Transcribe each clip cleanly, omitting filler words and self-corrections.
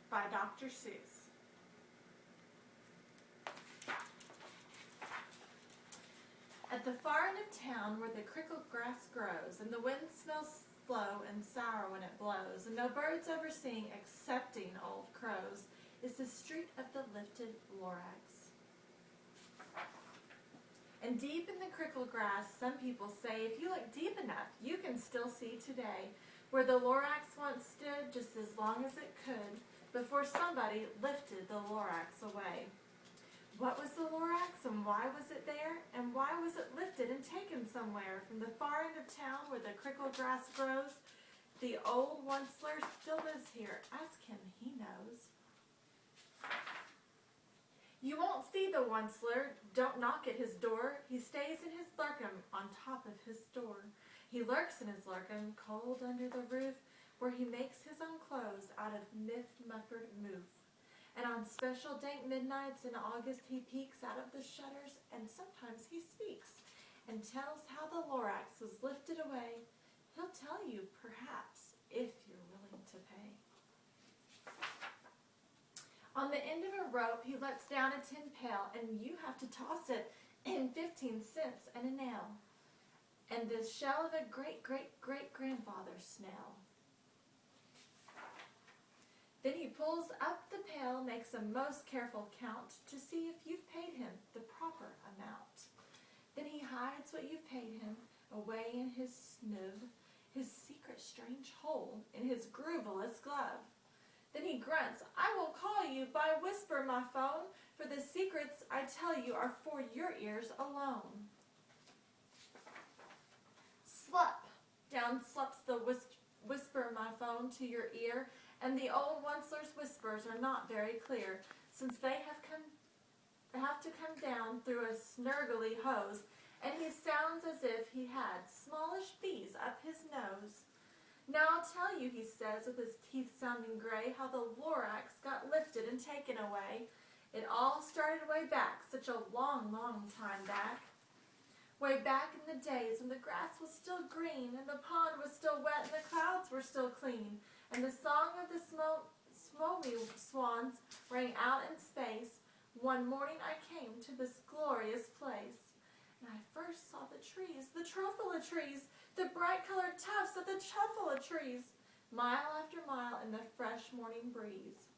by Dr. Seuss. At the far end of town where the crickled grass grows, and the wind smells slow and sour when it blows, and no birds ever sing excepting old crows, is the street of the lifted Lorax. And deep in the crickled grass, some people say, if you look deep enough, you can still see today where the Lorax once stood just as long as it could before somebody lifted the Lorax away. What was the Lorax and why was it there? And why was it lifted and taken somewhere from the far end of town where the crickled grass grows? The old Onceler still lives here. Ask him, he knows. You won't see the Onceler, don't knock at his door. He stays in his lurkum on top of his store. He lurks in his lurkum, cold under the roof, where he makes his own clothes out of myth-muffered moof. And on special dank midnights in August he peeks out of the shutters, and sometimes he speaks and tells how the Lorax was lifted away. He'll tell you, perhaps, if you're willing to pay. On the end of a rope he lets down a tin pail, and you have to toss it in 15 cents and a nail, and the shell of a great-great-great-grandfather's snail. Then he pulls up the pail, makes a most careful count to see if you've paid him the proper amount. Then he hides what you've paid him away in his snub, his secret strange hole in his grooveless glove. Then he grunts, I will call you by whisper, my phone, for the secrets I tell you are for your ears alone. Slup! Down slups the whisper, my phone, to your ear, and the old Onceler's whispers are not very clear, since they have to come down through a snurgly hose, and he sounds as if he had smallish bees up his nose. Now I'll tell you, he says, with his teeth sounding gray, how the Lorax got lifted and taken away. It all started way back, such a long, long time back. Way back in the days when the grass was still green, and the pond was still wet, and the clouds were still clean, and the song of the smomy swans rang out in space. One morning I came to this glorious place, and I first saw the trees, the truffula trees, the bright-colored tufts of the truffula trees, mile after mile in the fresh morning breeze.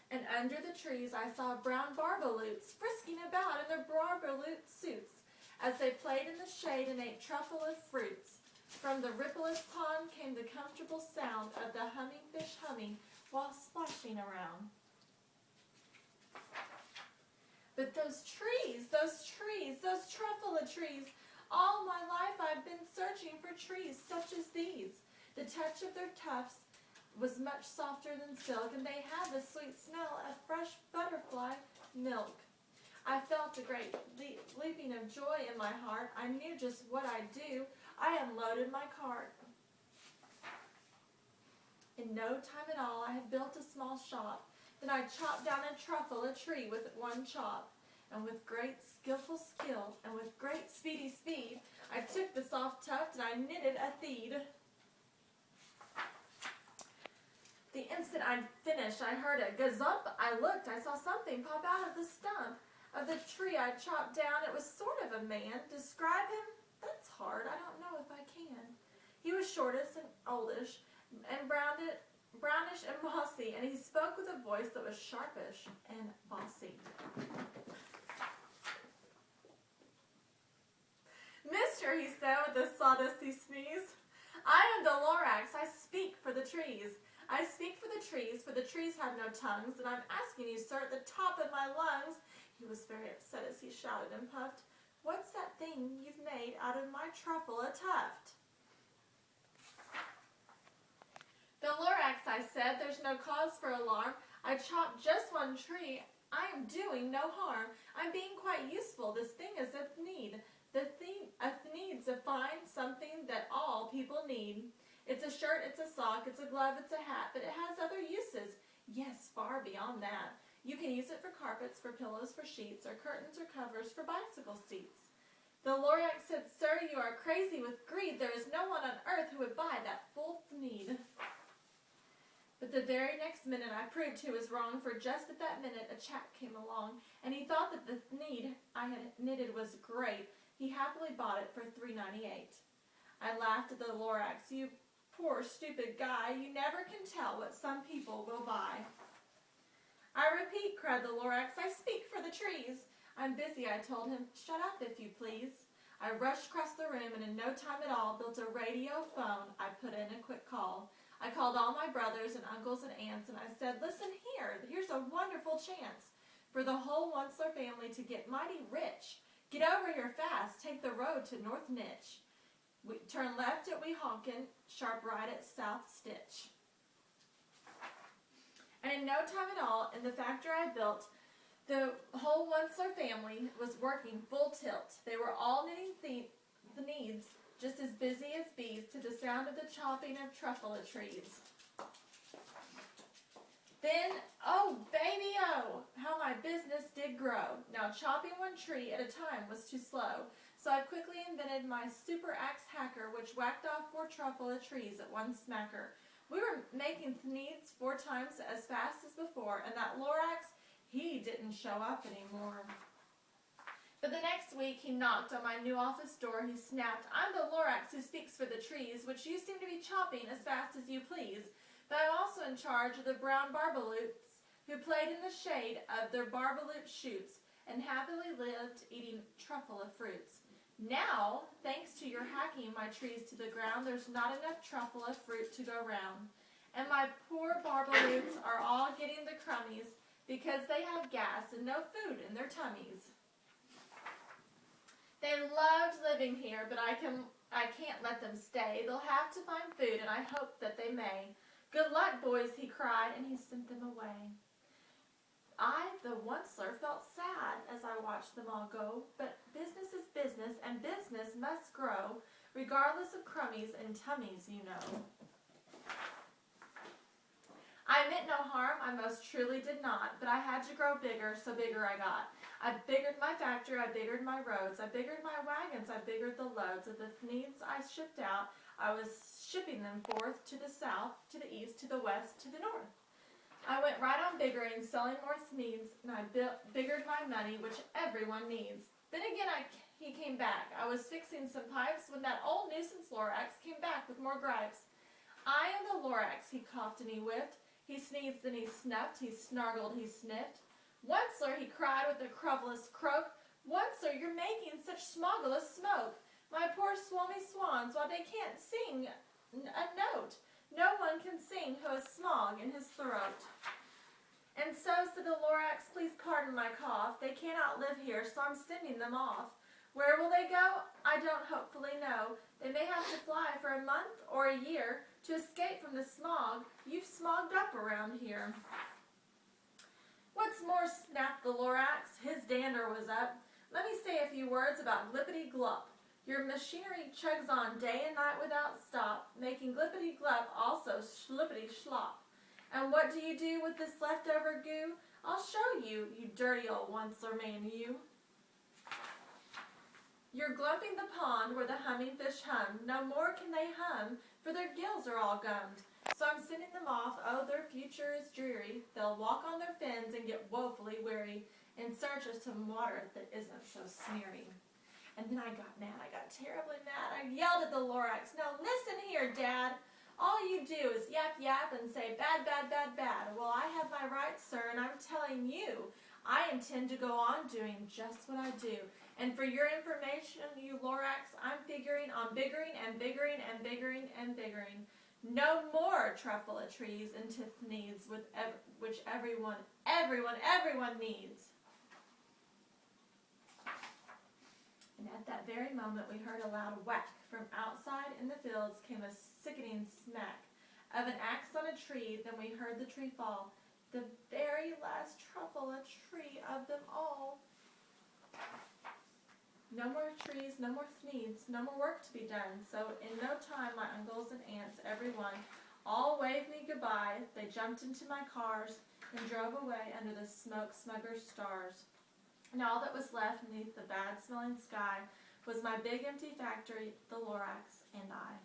And under the trees I saw brown barbaloots frisking about in their barbaloot suits as they played in the shade and ate truffula fruits. From the rippleless pond came the comfortable sound of the humming fish humming while splashing around. But those trees, those truffula trees, all my life I've been searching for trees such as these. The touch of their tufts was much softer than silk, and they had the sweet smell of fresh butterfly milk. I felt a great leaping of joy in my heart. I knew just what I'd do. I unloaded my cart. In no time at all, I had built a small shop. Then I chopped down a truffula tree with one chop. And with great skillful skill, and with great speedy speed, I took the soft tuft and I knitted a theed. The instant I'd finished, I heard a gazump. I looked, I saw something pop out of the stump of the tree I chopped down. It was sort of a man. Describe him? That's hard. I don't know if I can. He was shortish and oldish, and brownish and mossy, and he spoke with a voice that was sharpish and bossy. Mister, he said with a sawdusty sneeze, I am the Lorax. I speak for the trees. I speak for the trees have no tongues, and I'm asking you, sir, at the top of my lungs. He was very upset as he shouted and puffed, what's that thing you've made out of my truffula tuft? The Lorax, I said, there's no cause for alarm. I chopped just one tree. I am doing no harm. I'm being quite useful. This thing is a need. The thing needs to find something that all people need. It's a shirt, it's a sock, it's a glove, it's a hat, but it has other uses. Yes, far beyond that. You can use it for carpets, for pillows, for sheets, or curtains or covers, for bicycle seats. The Lorax said, sir, you are crazy with greed. There is no one on earth who would buy that full need. But the very next minute I proved he was wrong, for just at that minute a chap came along, and he thought that the need I had knitted was great. He happily bought it for $3.98. I laughed at the Lorax. You poor stupid guy, you never can tell what some people will buy. I repeat, cried the Lorax, I speak for the trees. I'm busy, I told him. Shut up, if you please. I rushed across the room and in no time at all built a radio phone. I put in a quick call. I called all my brothers and uncles and aunts and I said, listen here, here's a wonderful chance for the whole Onceler family to get mighty rich. Get over here fast, take the road to North Nitch. We turn left at Weehawken, sharp right at South Stitch. And in no time at all, in the factory I built, the whole Onceler family was working full tilt. They were all knitting the needs, just as busy as bees, to the sound of the chopping of truffula trees. Then, oh, baby, oh, how my business did grow. Now, chopping one tree at a time was too slow, so I quickly invented my super axe hacker, which whacked off 4 truffula trees at one smacker. We were making needs 4 times as fast as before, and that Lorax, he didn't show up anymore. But the next week he knocked on my new office door. He snapped, I'm the Lorax who speaks for the trees, which you seem to be chopping as fast as you please. But I'm also in charge of the brown barbaloots who played in the shade of their barbaloot shoots and happily lived eating truffula fruits. Now, thanks to your hacking my trees to the ground, there's not enough truffula fruit to go round. And my poor barbaloots are all getting the crummies because they have gas and no food in their tummies. They loved living here, but I can't let them stay. They'll have to find food, and I hope that they may. Good luck, boys, he cried, and he sent them away. I, the Onceler, felt sad as I watched them all go, but business is business, and business must grow, regardless of crummies and tummies, you know. I meant no harm, I most truly did not, but I had to grow bigger, so bigger I got. I biggered my factory, I biggered my roads, I biggered my wagons, I biggered the loads of the needs I shipped out. I was shipping them forth to the south, to the east, to the west, to the north. I went right on biggering, selling more needs, and I biggered my money, which everyone needs. Then again, he came back. I was fixing some pipes when that old nuisance Lorax came back with more gripes. I am the Lorax, he coughed and he whiffed. He sneezed and he snuffed, he snargled, he sniffed. Onceler, he cried with a cruvellous croak. Onceler, you're making such smogglous smoke. My poor swummy swans, why they can't sing a note. No one can sing who has smog in his throat. And so, said the Lorax, please pardon my cough. They cannot live here, so I'm sending them off. Where will they go? I don't hopefully know. They may have to fly for a month or a year to escape from the smog. You've smogged up around here. What's more, snapped the Lorax. His dander was up. Let me say a few words about glippity-glop. Your machinery chugs on day and night without stop, making glippity-glop also schlippity-schlop. And what do you do with this leftover goo? I'll show you, you dirty old Onceler man, you. You're glumping the pond where the humming fish hum. No more can they hum, for their gills are all gummed. So I'm sending them off. Oh, their future is dreary. They'll walk on their fins and get woefully weary in search of some water that isn't so smeary. And then I got mad. I got terribly mad. I yelled at the Lorax, now listen here, Dad. All you do is yap, yap, and say bad, bad, bad, bad. Well, I have my rights, sir, and I'm telling you, I intend to go on doing just what I do. And for your information, you Lorax, I'm figuring on biggering and biggering and biggering and biggering. No more truffula trees and tith needs, which everyone needs. And at that very moment, we heard a loud whack. From outside in the fields came a sickening smack of an axe on a tree. Then we heard the tree fall, the very last truffula tree of them all. No more trees, no more needs, no more work to be done. So in no time, my uncles and aunts, everyone, all waved me goodbye. They jumped into my cars and drove away under the smoke-smugger's stars. And all that was left beneath the bad-smelling sky was my big empty factory, the Lorax, and I.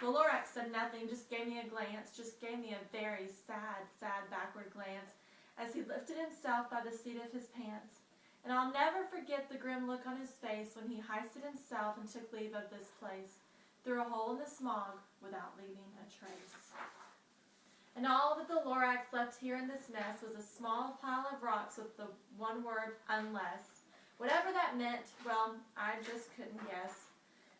Well, Lorax said nothing, just gave me a glance, just gave me a very sad, sad backward glance as he lifted himself by the seat of his pants. And I'll never forget the grim look on his face when he hoisted himself and took leave of this place, through a hole in the smog, without leaving a trace. And all that the Lorax left here in this mess was a small pile of rocks with the one word, unless. Whatever that meant, well, I just couldn't guess.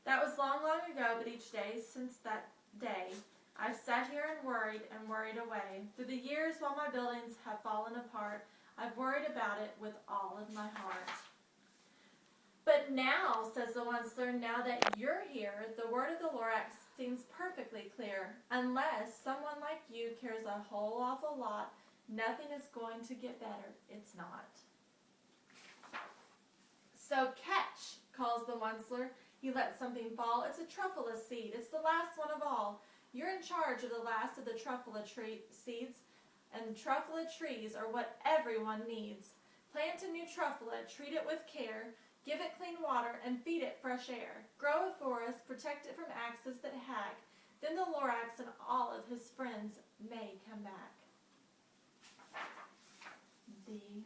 That was long, long ago, but each day since that day, I've sat here and worried away. Through the years while my buildings have fallen apart, I've worried about it with all of my heart. But now, says the Onceler, now that you're here, the word of the Lorax seems perfectly clear. Unless someone like you cares a whole awful lot, nothing is going to get better. It's not. So catch, calls the Onceler. He lets something fall. It's a truffula seed. It's the last one of all. You're in charge of the last of the truffula seeds, and truffula trees are what everyone needs. Plant a new truffula, treat it with care, give it clean water, and feed it fresh air. Grow a forest, protect it from axes that hack. Then the Lorax and all of his friends may come back. The